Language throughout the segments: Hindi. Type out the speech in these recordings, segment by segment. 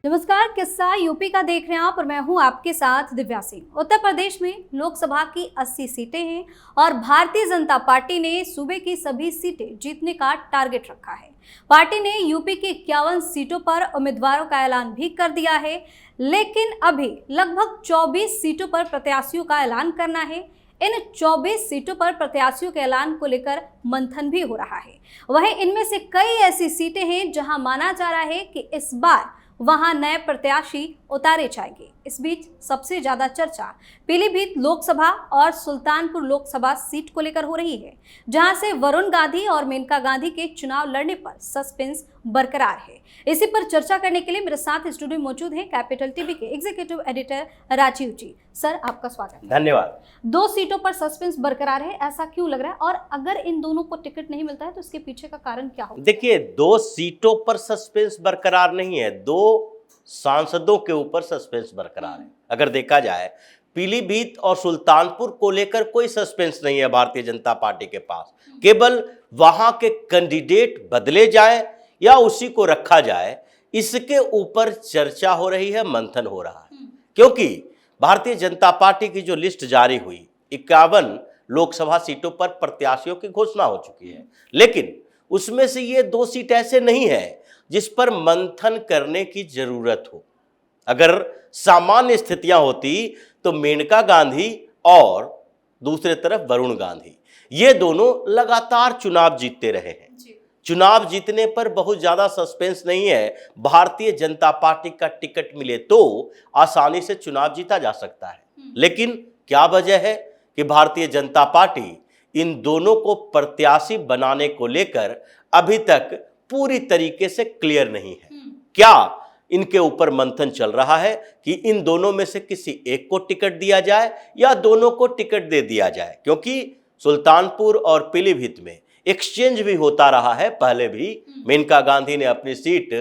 नमस्कार, किस्सा यूपी का देख रहे हैं आप और मैं हूं आपके साथ दिव्या सिंह। उत्तर प्रदेश में लोकसभा की 80 सीटें हैं और भारतीय जनता पार्टी ने सूबे की सभी सीटें जीतने का टारगेट रखा है। पार्टी ने यूपी की 51 सीटों पर उम्मीदवारों का ऐलान भी कर दिया है, लेकिन अभी लगभग 24 सीटों पर प्रत्याशियों का ऐलान करना है। इन 24 सीटों पर प्रत्याशियों के ऐलान को लेकर मंथन भी हो रहा है। वहीं इनमें से कई ऐसी सीटें हैं जहां माना जा रहा है कि इस बार वहां नए प्रत्याशी उतारे जाएंगे। इस बीच सबसे ज्यादा चर्चा पीलीभीत लोकसभा और सुल्तानपुर लोकसभा सीट को लेकर हो रही है, जहां से वरुण गांधी और मेनका गांधी के चुनाव लड़ने पर सस्पेंस बरकरार है। इसी पर चर्चा करने के लिए मेरे साथ स्टूडियो में मौजूद हैं कैपिटल टीवी के एग्जीक्यूटिव एडिटर राजीव जी। सर, आपका स्वागत है। धन्यवाद। 2 सीटों पर सस्पेंस बरकरार है, ऐसा क्यों लग रहा है? और अगर इन दोनों को टिकट नहीं मिलता है तो इसके पीछे का कारण क्या होगा? देखिए, 2 सीटों पर सस्पेंस बरकरार नहीं है, 2 सांसदों के ऊपर सस्पेंस बरकरार है। अगर देखा जाए, पीलीभीत और सुल्तानपुर को लेकर कोई सस्पेंस नहीं है भारतीय जनता पार्टी के पास। केवल वहां के कैंडिडेट बदले जाए या उसी को रखा जाए, इसके ऊपर चर्चा हो रही है, मंथन हो रहा है। क्योंकि भारतीय जनता पार्टी की जो लिस्ट जारी हुई, 51 लोकसभा सीटों पर प्रत्याशियों की घोषणा हो चुकी है, लेकिन उसमें से ये 2 सीट ऐसे नहीं है जिस पर मंथन करने की जरूरत हो। अगर सामान्य स्थितियां होती तो मेनका गांधी और दूसरे तरफ वरुण गांधी, ये दोनों लगातार चुनाव जीतते रहे हैं। चुनाव जीतने पर बहुत ज्यादा सस्पेंस नहीं है। भारतीय जनता पार्टी का टिकट मिले तो आसानी से चुनाव जीता जा सकता है। लेकिन क्या वजह है कि भारतीय जनता पार्टी इन दोनों को प्रत्याशी बनाने को लेकर अभी तक पूरी तरीके से क्लियर नहीं है? क्या इनके ऊपर मंथन चल रहा है कि इन दोनों में से किसी एक को टिकट दिया जाए या दोनों को टिकट दे दिया जाए? क्योंकि सुल्तानपुर और पीलीभीत में एक्सचेंज भी होता रहा है। पहले भी मेनका गांधी ने अपनी सीट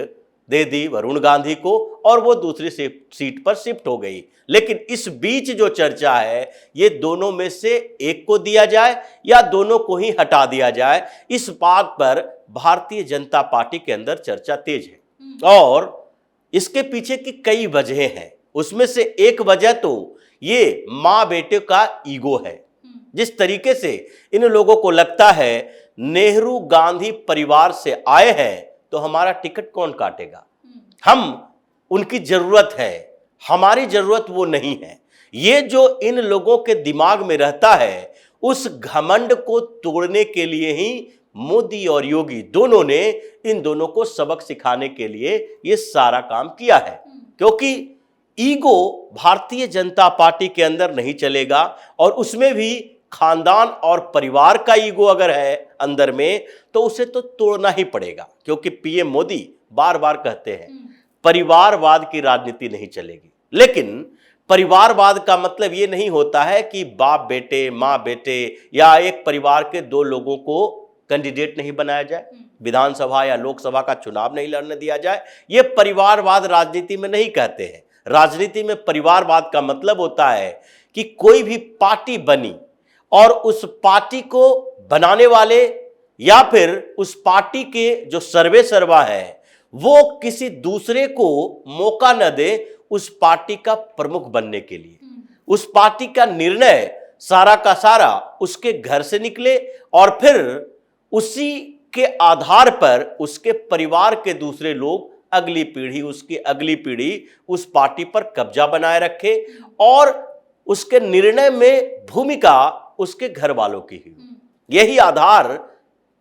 दे दी वरुण गांधी को और वो दूसरी सीट पर शिफ्ट हो गई। लेकिन इस बीच जो चर्चा है, ये दोनों में से एक को दिया जाए या दोनों को ही हटा दिया जाए, इस बात पर भारतीय जनता पार्टी के अंदर चर्चा तेज है। और इसके पीछे की कई वजहें हैं। उसमें से एक वजह तो ये माँ बेटे का ईगो है। जिस तरीके से इन लोगों को लगता है नेहरू गांधी परिवार से आए हैं तो हमारा टिकट कौन काटेगा, हम उनकी जरूरत है, हमारी जरूरत वो नहीं है। ये जो इन लोगों के दिमाग में रहता है, उस घमंड को तोड़ने के लिए ही मोदी और योगी दोनों ने इन दोनों को सबक सिखाने के लिए ये सारा काम किया है। क्योंकि ईगो भारतीय जनता पार्टी के अंदर नहीं चलेगा और उसमें भी खानदान और परिवार का ईगो अगर है अंदर में तो उसे तो तोड़ना ही पड़ेगा। क्योंकि पीएम मोदी बार बार कहते हैं परिवारवाद की राजनीति नहीं चलेगी। लेकिन परिवारवाद का मतलब ये नहीं होता है कि बाप बेटे माँ बेटे या एक परिवार के 2 लोगों को कैंडिडेट नहीं बनाया जाए, विधानसभा या लोकसभा का चुनाव नहीं लड़ने दिया जाए। ये परिवारवाद राजनीति में नहीं कहते हैं। राजनीति में परिवारवाद का मतलब होता है कि कोई भी पार्टी बनी और उस पार्टी को बनाने वाले या फिर उस पार्टी के जो सर्वे सर्वा है वो किसी दूसरे को मौका न दे उस पार्टी का प्रमुख बनने के लिए। उस पार्टी का निर्णय सारा का सारा उसके घर से निकले और फिर उसी के आधार पर उसके परिवार के दूसरे लोग, अगली पीढ़ी, उसकी अगली पीढ़ी उस पार्टी पर कब्जा बनाए रखे और उसके निर्णय में भूमिका उसके घर वालों की ही। यही आधार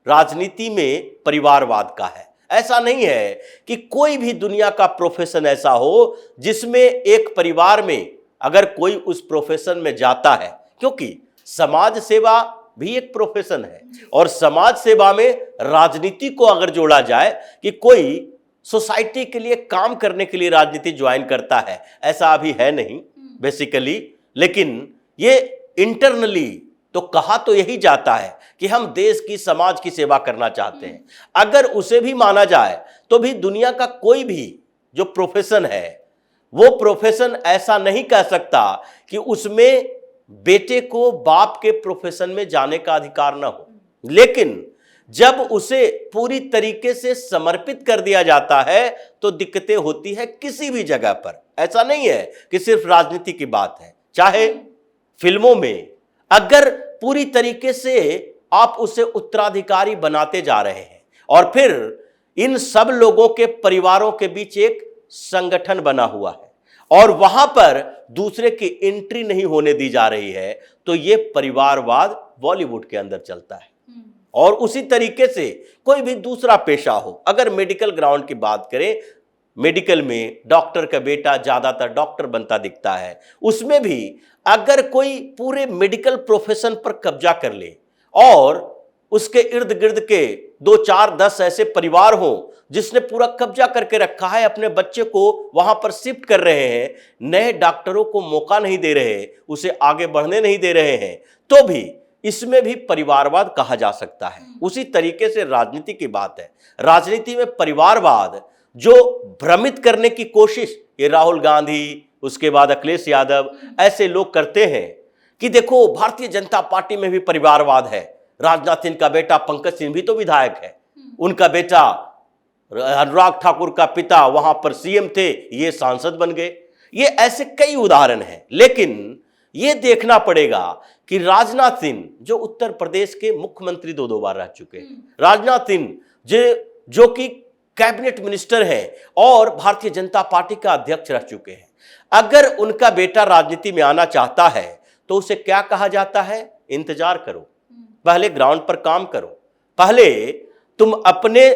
राजनीति में परिवारवाद का है। ऐसा नहीं है कि कोई भी दुनिया का प्रोफेशन ऐसा हो जिसमें एक परिवार में अगर कोई उस प्रोफेशन में जाता है, क्योंकि समाज सेवा भी एक प्रोफेशन है और समाज सेवा में राजनीति को अगर जोड़ा जाए कि कोई सोसाइटी के लिए काम करने के लिए राजनीति ज्वाइन करता है, ऐसा अभी है नहीं बेसिकली। लेकिन ये इंटरनली तो कहा तो यही जाता है कि हम देश की समाज की सेवा करना चाहते हैं। अगर उसे भी माना जाए तो भी दुनिया का कोई भी जो प्रोफेशन है वो प्रोफेशन ऐसा नहीं कह सकता कि उसमें बेटे को बाप के प्रोफेशन में जाने का अधिकार ना हो। लेकिन जब उसे पूरी तरीके से समर्पित कर दिया जाता है तो दिक्कतें होती है किसी भी जगह पर। ऐसा नहीं है कि सिर्फ राजनीति की बात है, चाहे फिल्मों में अगर पूरी तरीके से आप उसे उत्तराधिकारी बनाते जा रहे हैं और फिर इन सब लोगों के परिवारों के बीच एक संगठन बना हुआ है और वहां पर दूसरे की एंट्री नहीं होने दी जा रही है, तो यह परिवारवाद बॉलीवुड के अंदर चलता है। और उसी तरीके से कोई भी दूसरा पेशा हो, अगर मेडिकल ग्राउंड की बात करें, मेडिकल में डॉक्टर का बेटा ज्यादातर डॉक्टर बनता दिखता है, उसमें भी अगर कोई पूरे मेडिकल प्रोफेशन पर कब्जा कर ले और उसके इर्द गिर्द के 2 4 10 ऐसे परिवार हो जिसने पूरा कब्जा करके रखा है, अपने बच्चे को वहां पर शिफ्ट कर रहे हैं, नए डॉक्टरों को मौका नहीं दे रहे, उसे आगे बढ़ने नहीं दे रहे हैं, तो भी इसमें भी परिवारवाद कहा जा सकता है। उसी तरीके से राजनीति की बात है, राजनीति में परिवारवाद जो भ्रमित करने की कोशिश ये राहुल गांधी, उसके बाद अखिलेश यादव ऐसे लोग करते हैं कि देखो भारतीय जनता पार्टी में भी परिवारवाद है। राजनाथ सिंह का बेटा पंकज सिंह भी तो विधायक है, उनका बेटा अनुराग ठाकुर का पिता वहां पर सीएम थे, ये सांसद बन गए। ये ऐसे कई उदाहरण हैं, लेकिन ये देखना पड़ेगा कि राजनाथ सिंह जो उत्तर प्रदेश के मुख्यमंत्री 2 बार रह चुके हैं, राजनाथ सिंह जो कि कैबिनेट मिनिस्टर हैं और भारतीय जनता पार्टी का अध्यक्ष रह चुके हैं, अगर उनका बेटा राजनीति में आना चाहता है तो उसे क्या कहा जाता है? इंतजार करो, पहले ग्राउंड पर काम करो, पहले तुम अपने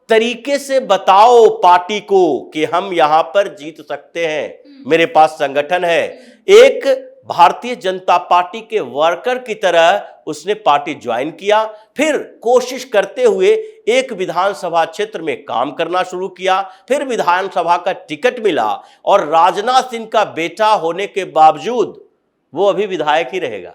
तरीके से बताओ पार्टी को कि हम यहां पर जीत सकते हैं, मेरे पास संगठन है। एक भारतीय जनता पार्टी के वर्कर की तरह उसने पार्टी ज्वाइन किया, फिर कोशिश करते हुए एक विधानसभा क्षेत्र में काम करना शुरू किया, फिर विधानसभा का टिकट मिला और राजनाथ सिंह का बेटा होने के बावजूद वो अभी विधायक ही रहेगा।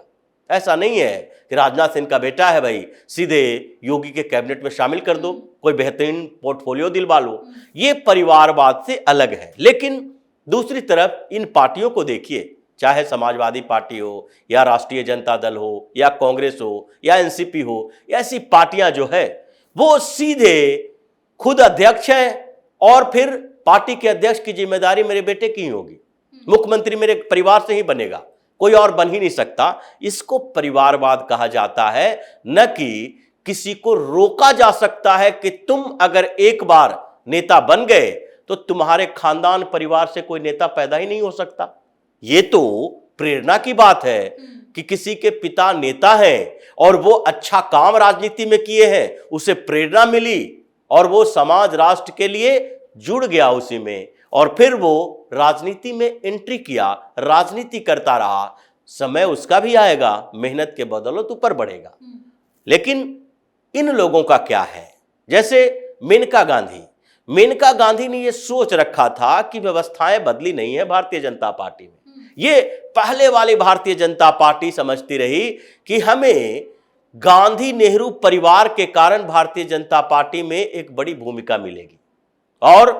ऐसा नहीं है कि राजनाथ सिंह का बेटा है भाई सीधे योगी के कैबिनेट में शामिल कर दो, कोई बेहतरीन पोर्टफोलियो दिलवा लो। ये परिवारवाद से अलग है। लेकिन दूसरी तरफ इन पार्टियों को देखिए, चाहे समाजवादी पार्टी हो या राष्ट्रीय जनता दल हो या कांग्रेस हो या एनसीपी हो, ऐसी पार्टियां जो है वो सीधे खुद अध्यक्ष हैं और फिर पार्टी के अध्यक्ष की जिम्मेदारी मेरे बेटे की ही होगी, मुख्यमंत्री मेरे परिवार से ही बनेगा, कोई और बन ही नहीं सकता। इसको परिवारवाद कहा जाता है, न कि किसी को रोका जा सकता है कि तुम अगर एक बार नेता बन गए तो तुम्हारे खानदान परिवार से कोई नेता पैदा ही नहीं हो सकता। ये तो प्रेरणा की बात है कि किसी के पिता नेता हैं और वो अच्छा काम राजनीति में किए हैं, उसे प्रेरणा मिली और वो समाज राष्ट्र के लिए जुड़ गया उसी में, और फिर वो राजनीति में एंट्री किया, राजनीति करता रहा। समय उसका भी आएगा, मेहनत के बदौलत ऊपर बढ़ेगा। लेकिन इन लोगों का क्या है? जैसे मेनका गांधी ने यह सोच रखा था कि व्यवस्थाएं बदली नहीं है भारतीय जनता पार्टी में। ये पहले वाली भारतीय जनता पार्टी समझती रही कि हमें गांधी नेहरू परिवार के कारण भारतीय जनता पार्टी में एक बड़ी भूमिका मिलेगी, और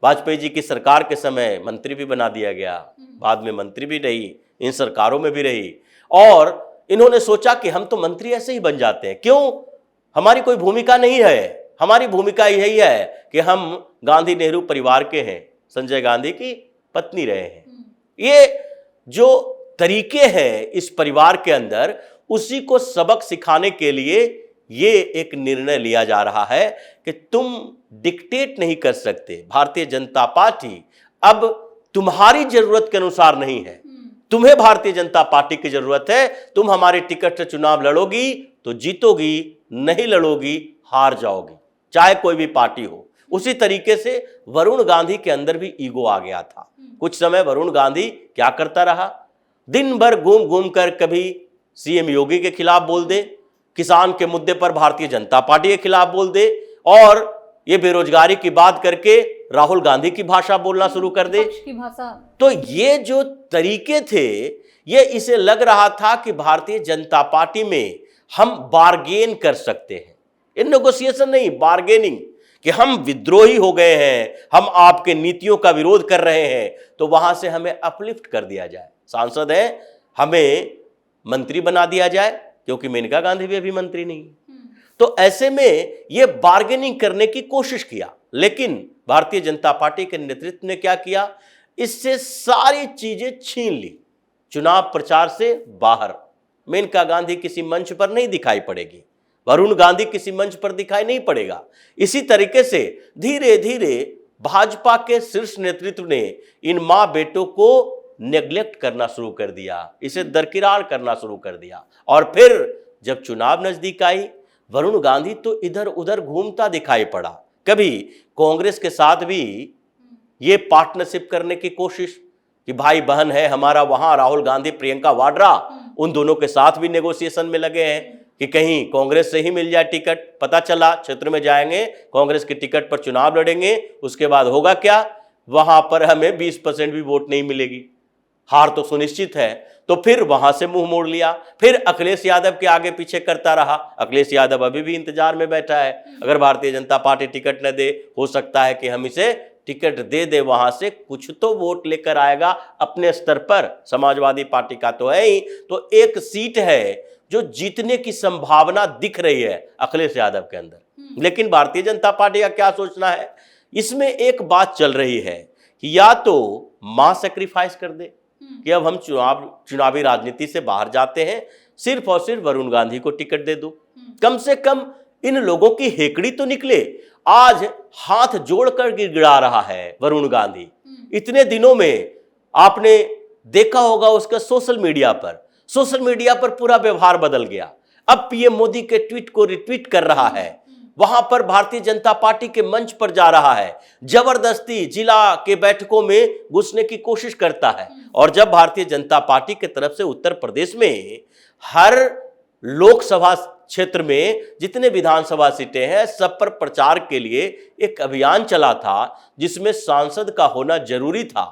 वाजपेयी जी की सरकार के समय मंत्री भी बना दिया गया, बाद में मंत्री भी रही, इन सरकारों में भी रही, और इन्होंने सोचा कि हम तो मंत्री ऐसे ही बन जाते हैं, क्यों, हमारी कोई भूमिका नहीं है, हमारी भूमिका यही है कि हम गांधी नेहरू परिवार के हैं, संजय गांधी की पत्नी रहे हैं। ये जो तरीके हैं इस परिवार के अंदर, उसी को सबक सिखाने के लिए ये एक निर्णय लिया जा रहा है कि तुम डिक्टेट नहीं कर सकते। भारतीय जनता पार्टी अब तुम्हारी जरूरत के अनुसार नहीं है, तुम्हें भारतीय जनता पार्टी की जरूरत है। तुम हमारे टिकट से चुनाव लड़ोगी तो जीतोगी, नहीं लड़ोगी हार जाओगी, चाहे कोई भी पार्टी हो। उसी तरीके से वरुण गांधी के अंदर भी ईगो आ गया था। कुछ समय वरुण गांधी क्या करता रहा, दिन भर घूम घूम कर कभी सीएम योगी के खिलाफ बोल दे, किसान के मुद्दे पर भारतीय जनता पार्टी के खिलाफ बोल दे, और ये बेरोजगारी की बात करके राहुल गांधी की भाषा बोलना शुरू कर दे की भाषा। तो ये जो तरीके थे, ये इसे लग रहा था कि भारतीय जनता पार्टी में हम बार्गेन कर सकते हैं। इन नेगोशिएशन नहीं, बार्गेनिंग, कि हम विद्रोही हो गए हैं, हम आपके नीतियों का विरोध कर रहे हैं, तो वहां से हमें अपलिफ्ट कर दिया जाए, सांसद है हमें मंत्री बना दिया जाए, क्योंकि मेनका गांधी भी अभी मंत्री नहीं। तो ऐसे में ये बार्गेनिंग करने की कोशिश किया, लेकिन भारतीय जनता पार्टी के नेतृत्व ने क्या किया, इससे सारी चीजें छीन ली। चुनाव प्रचार से बाहर मेनका गांधी किसी मंच पर नहीं दिखाई पड़ेगी, वरुण गांधी किसी मंच पर दिखाई नहीं पड़ेगा। इसी तरीके से धीरे धीरे भाजपा के शीर्ष नेतृत्व ने इन मां बेटों को नेग्लेक्ट करना शुरू कर दिया, इसे दरकिरार करना शुरू कर दिया। और फिर जब चुनाव नजदीक आई, वरुण गांधी तो इधर उधर घूमता दिखाई पड़ा। कभी कांग्रेस के साथ भी ये पार्टनरशिप करने की कोशिश कि भाई बहन है हमारा, वहां राहुल गांधी प्रियंका वाड्रा उन दोनों के साथ भी नेगोशिएशन में लगे हैं कि कहीं कांग्रेस से ही मिल जाए टिकट। पता चला क्षेत्र में जाएंगे, कांग्रेस की टिकट पर चुनाव लड़ेंगे, उसके बाद होगा क्या, वहां पर हमें 20% भी वोट नहीं मिलेगी, हार तो सुनिश्चित है। तो फिर वहां से मुंह मोड़ लिया, फिर अखिलेश यादव के आगे पीछे करता रहा। अखिलेश यादव अभी भी इंतजार में बैठा है, अगर भारतीय जनता पार्टी टिकट न दे, हो सकता है कि हम इसे टिकट दे दे, वहां से कुछ तो वोट लेकर आएगा अपने स्तर पर। समाजवादी पार्टी का तो है ही, तो एक सीट है जो जीतने की संभावना दिख रही है अखिलेश यादव के अंदर। लेकिन भारतीय जनता पार्टी का क्या सोचना है, इसमें एक बात चल रही है कि या तो मां सेक्रीफाइस कर दे कि अब हम चुनावी राजनीति से बाहर जाते हैं, सिर्फ और सिर्फ वरुण गांधी को टिकट दे दो, कम से कम इन लोगों की हेकड़ी तो निकले। आज हाथ जोड़कर गिड़गिड़ा रहा है वरुण गांधी। इतने दिनों में आपने देखा होगा उसका सोशल मीडिया पर पूरा व्यवहार बदल गया। अब पीएम मोदी के ट्वीट को रिट्वीट कर रहा है, वहां पर भारतीय जनता पार्टी के मंच पर जा रहा है, जबरदस्ती जिला के बैठकों में घुसने की कोशिश करता है। और जब भारतीय जनता पार्टी की तरफ से उत्तर प्रदेश में हर लोकसभा क्षेत्र में जितने विधानसभा सीटें हैं, सब पर प्रचार के लिए एक अभियान चला था, जिसमें सांसद का होना जरूरी था।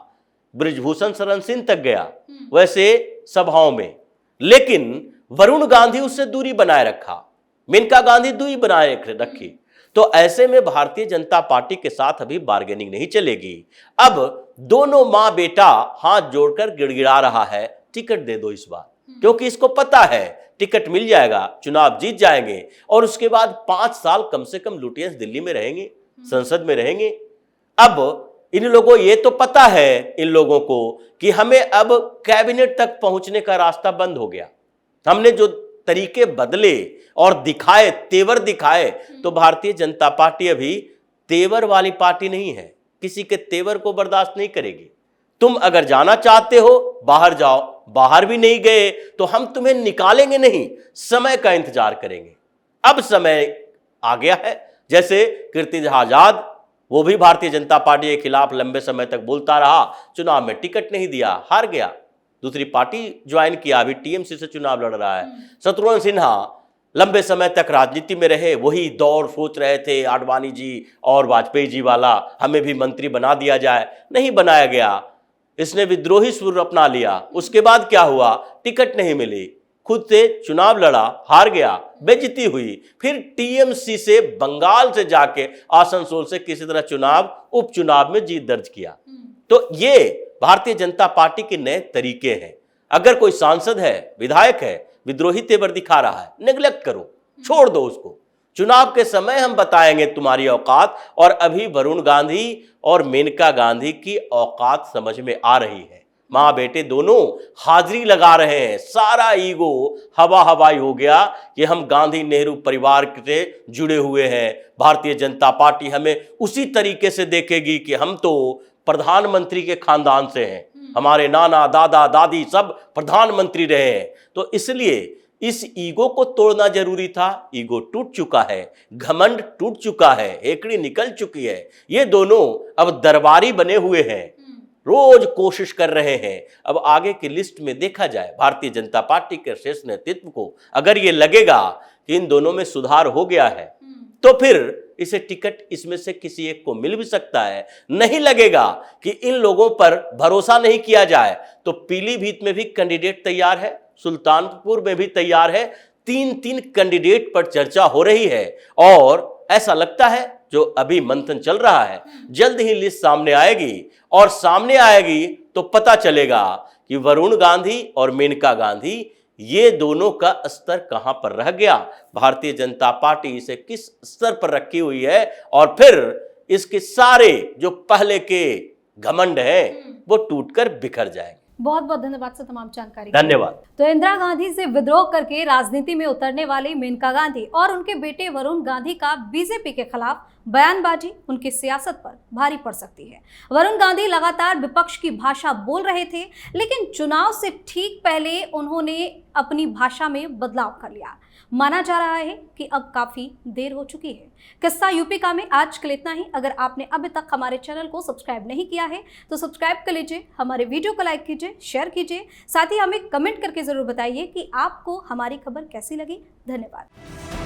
बृजभूषण शरण सिंह तक गया वैसे सभाओं में, लेकिन वरुण गांधी उससे दूरी बनाए रखा, मेनका गांधी दूरी बनाए रखी। तो ऐसे में भारतीय जनता पार्टी के साथ अभी बार्गेनिंग नहीं चलेगी। अब दोनों मां बेटा हाथ जोड़कर गिड़गिड़ा रहा है, टिकट दे दो इस बार, क्योंकि इसको पता है टिकट मिल जाएगा, चुनाव जीत जाएंगे और उसके बाद 5 साल कम से कम लुटियंस दिल्ली में रहेंगे, संसद में रहेंगे। अब इन लोगों ये तो पता है इन लोगों को कि हमें अब कैबिनेट तक पहुंचने का रास्ता बंद हो गया। हमने जो तरीके बदले और दिखाए, तेवर दिखाए, तो भारतीय जनता पार्टी अभी तेवर वाली पार्टी नहीं है, किसी के तेवर को बर्दाश्त नहीं करेगी। तुम अगर जाना चाहते हो बाहर जाओ, बाहर भी नहीं गए तो हम तुम्हें निकालेंगे नहीं, समय का इंतजार करेंगे। अब समय आ गया है। जैसे कीर्ति आजाद, वो भी भारतीय जनता पार्टी के खिलाफ लंबे समय तक बोलता रहा, चुनाव में टिकट नहीं दिया, हार गया, दूसरी पार्टी ज्वाइन किया, अभी टीएमसी से चुनाव लड़ रहा है। शत्रुघ्न सिन्हा लंबे समय तक राजनीति में रहे, वही दौर सोच रहे थे आडवाणी जी और वाजपेयी जी वाला, हमें भी मंत्री बना दिया जाए, नहीं बनाया गया, इसने विद्रोही सुर अपना लिया। उसके बाद क्या हुआ, टिकट नहीं मिली, खुद से चुनाव लड़ा, हार गया, बेइज्जती हुई, फिर टीएमसी से बंगाल से जाके आसनसोल से किसी तरह उपचुनाव में जीत दर्ज किया। तो ये भारतीय जनता पार्टी के नए तरीके हैं। अगर कोई सांसद है, विधायक है, विद्रोही तेवर दिखा रहा है, नेग्लेक्ट करो, छोड़ दो उसको, चुनाव के समय हम बताएंगे तुम्हारी औकात। और अभी वरुण गांधी और मेनका गांधी की औकात समझ में आ रही है। माँ बेटे दोनों हाजिरी लगा रहे हैं, सारा ईगो हवा हवाई हो गया कि हम गांधी नेहरू परिवार से जुड़े हुए हैं, भारतीय जनता पार्टी हमें उसी तरीके से देखेगी कि हम तो प्रधानमंत्री के खानदान से हैं, हमारे नाना दादा दादी सब प्रधानमंत्री रहे हैं। तो इसलिए इस ईगो को तोड़ना जरूरी था। ईगो टूट चुका है, घमंड टूट चुका है, हेकड़ी निकल चुकी है। ये दोनों अब दरबारी बने हुए हैं, रोज कोशिश कर रहे हैं। अब आगे की लिस्ट में देखा जाए भारतीय जनता पार्टी के शीर्ष नेतृत्व को अगर ये लगेगा कि इन दोनों में सुधार हो गया है, तो फिर इसे टिकट इसमें से किसी एक को मिल भी सकता है। नहीं लगेगा कि इन लोगों पर भरोसा नहीं किया जाए, तो पीलीभीत में भी कैंडिडेट तैयार है, सुल्तानपुर में भी तैयार है, 3-3 कैंडिडेट पर चर्चा हो रही है। और ऐसा लगता है जो अभी मंथन चल रहा है, जल्द ही लिस्ट सामने आएगी, और सामने आएगी तो पता चलेगा कि वरुण गांधी और मेनका गांधी ये दोनों का स्तर कहां पर रह गया? भारतीय जनता पार्टी इसे किस स्तर पर रखी हुई है और फिर इसके सारे जो पहले के घमंड है वो टूटकर बिखर जाएंगे। बहुत बहुत धन्यवाद सर तमाम जानकारी के लिए। धन्यवाद। तो इंदिरा गांधी से विद्रोह करके राजनीति में उतरने वाली मेनका गांधी और उनके बेटे वरुण गांधी का बीजेपी के खिलाफ बयानबाजी उनकी सियासत पर भारी पड़ सकती है। वरुण गांधी लगातार विपक्ष की भाषा बोल रहे थे, लेकिन चुनाव से ठीक पहले उन्होंने अपनी भाषा में बदलाव कर लिया। माना जा रहा है कि अब काफी देर हो चुकी है। किस्सा यूपी का में आज के लिए इतना ही। अगर आपने अभी तक हमारे चैनल को सब्सक्राइब नहीं किया है तो सब्सक्राइब कर लीजिए, हमारे वीडियो को लाइक कीजिए, शेयर कीजिए, साथ ही हमें कमेंट करके जरूर बताइए कि आपको हमारी खबर कैसी लगी। धन्यवाद।